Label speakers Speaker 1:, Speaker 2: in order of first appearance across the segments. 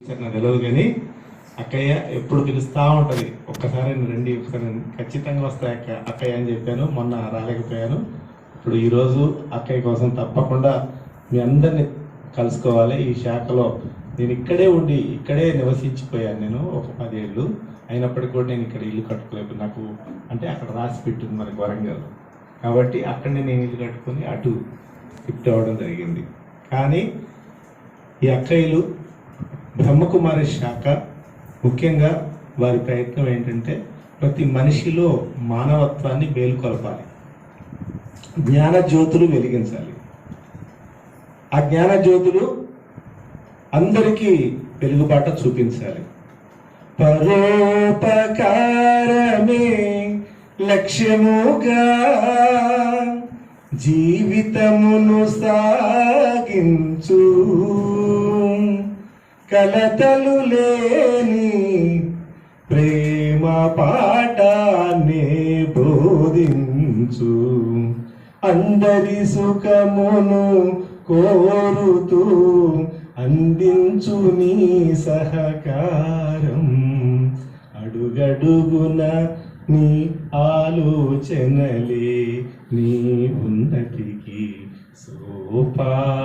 Speaker 1: నాకు తెలియదు కానీ అక్కయ్య ఎప్పుడు పిలుస్తూ ఉంటుంది. ఒక్కసారి రండి, ఒకసారి ఖచ్చితంగా వస్తాయి అక్కయ్య అని చెప్పాను. మొన్న రాలేకపోయాను. ఇప్పుడు ఈరోజు అక్కయ్య కోసం తప్పకుండా మీ అందరినీ కలుసుకోవాలి. ఈ శాఖలో నేను ఇక్కడే ఉండి ఇక్కడే నివసించిపోయాను. నేను ఒక 10 ఏళ్ళు అయినప్పటికీ కూడా నేను ఇక్కడ ఇల్లు కట్టుకోలేదు. నాకు అంటే అక్కడ రాసి పెట్టింది మనకి వరంగల్, కాబట్టి అక్కడనే నేను ఇల్లు కట్టుకొని అటు షిఫ్ట్ అవ్వడం జరిగింది. కానీ ఈ అక్కయ్యలు బ్రహ్మకుమారి శాఖ ముఖ్యంగా వారి ప్రయత్నం ఏంటంటే ప్రతి మనిషిలో మానవత్వాన్ని మేలుకొల్పాలి, జ్ఞాన జ్యోతులు వెలిగించాలి. ఆ జ్ఞాన జ్యోతులు అందరికీ వెలుగుబాట చూపించాలి. పరోపకారమే లక్ష్యముగా జీవితమును సాగించు, కలతలు లేని ప్రేమ పాఠాన్ని బోధించు, అందరి సుఖమును కోరుతూ అందించు నీ సహకారం, అడుగడుగున నీ ఆలోచనలే నీ ఉన్నతికి సోపానాలు,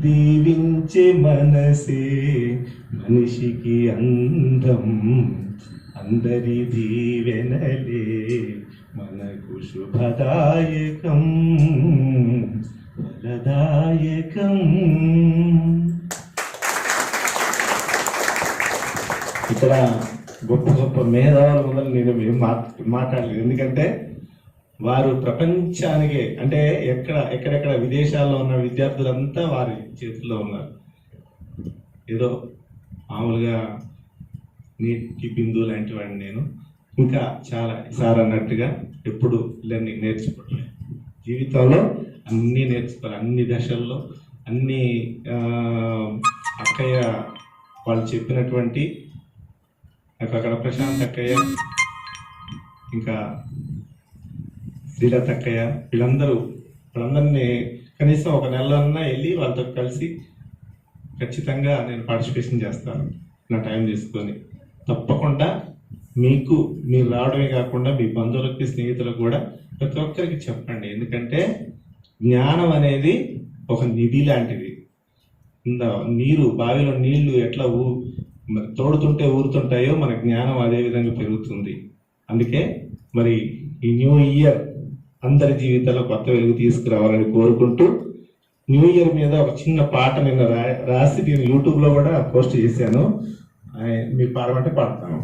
Speaker 1: దీవించే మనసే మనిషికి అందం, అందరి దీవెనలే మనకు శుభదాయకం ఫలదాయకం. ఇక్కడ గొప్ప గొప్ప మేధావుల ముందర నేను మాట్లాడలేదు. ఎందుకంటే వారు ప్రపంచానికే అంటే ఎక్కడెక్కడ విదేశాల్లో ఉన్న విద్యార్థులంతా వారి చేతుల్లో ఉన్నారు. ఏదో మామూలుగా నీటి బిందువు లాంటి వాడిని నేను. ఇంకా చాలా సార్ అన్నట్టుగా ఎప్పుడు లెర్నింగ్ నేర్చుకోవట్లేదు. జీవితంలో అన్నీ నేర్చుకోవాలి, అన్ని దశల్లో అన్ని. అక్కయ్య వాళ్ళు చెప్పినటువంటి నాకు అక్కడ ప్రశాంత్ అక్కయ్య, ఇంకా శ్రీలత అక్కయ్య, వీళ్ళందరినీ కనీసం ఒక నెలన్నా వెళ్ళి వాళ్ళతో కలిసి ఖచ్చితంగా నేను పార్టిసిపేషన్ చేస్తాను నా టైం తీసుకొని. తప్పకుండా మీరు రావడమే కాకుండా మీ బంధువులకి స్నేహితులకు కూడా ప్రతి ఒక్కరికి చెప్పండి. ఎందుకంటే జ్ఞానం అనేది ఒక నిధి లాంటిది. నీరు, బావిలో నీళ్లు ఎట్లా తోడుతుంటే ఊరుతుంటాయో మన జ్ఞానం అదే విధంగా పెరుగుతుంది. అందుకే మరి ఈ న్యూ ఇయర్ అందరి జీవితాల్లో కొత్త వెలుగు తీసుకురావాలని కోరుకుంటూ, న్యూ ఇయర్ మీద ఒక చిన్న పాట నిన్న రాసి నేను యూట్యూబ్లో కూడా పోస్ట్ చేశాను. మీరు పాడమంటే పాడతాను.